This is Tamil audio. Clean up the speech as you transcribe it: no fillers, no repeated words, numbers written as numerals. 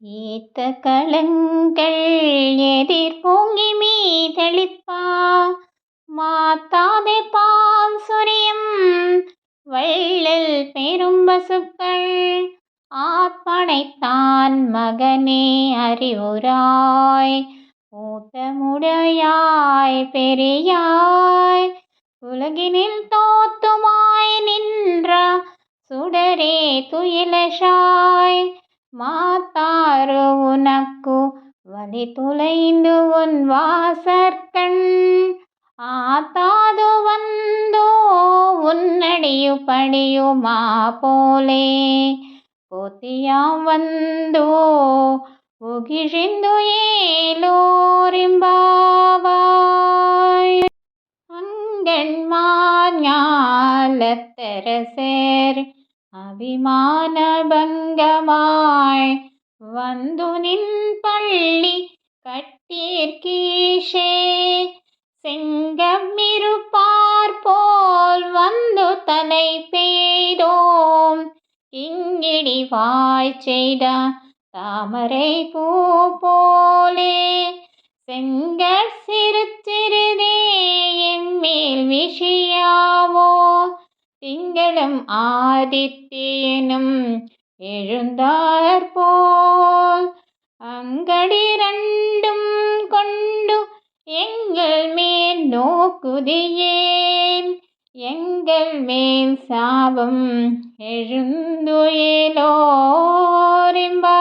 ஏத்த களங்கள் எதிர்பொங்கி மீதளிப்பா மாத்தாதே பால் சொரியும் வள்ளல் பெரும் பசுக்கள் ஆத்மனைத்தான் மகனே அறிவுராய் ஊத்தமுடையாய் பெரியாய் உலகினில் தோத்துமாய் நின்ற சுடரே துயிலஷாய் மாத்தாறு உனக்கு வலி துளைந்து உன் வாசற்கண் ஆத்தாது வந்தோ உன்னடியு படியுமா போலே போத்தியாம் வந்தோ உகிழிந்து ஏலோரிம்பாவாய் அங்கண்மார் ஞாலத்தரசர் அபிமான பங்கமாய் வந்து நின் பள்ளி கட்டிற்கீஷே செங்கமிருப்பார் போல் வந்து தலை பெய்தோம் இங்கிடி வாய் செய்த தாமரை பூ போலே செங்கற் சிறு சிறிதே எம்மேல் விஷயாவோ திங்களும் ஆதித்யனும் எழுந்தார் போல் அங்கடிரண்டும் கொண்டு எங்கள் மேல் நோக்குதியேன் எங்கள் மேல் சாபம் எழுந்துயிலோரிம்பா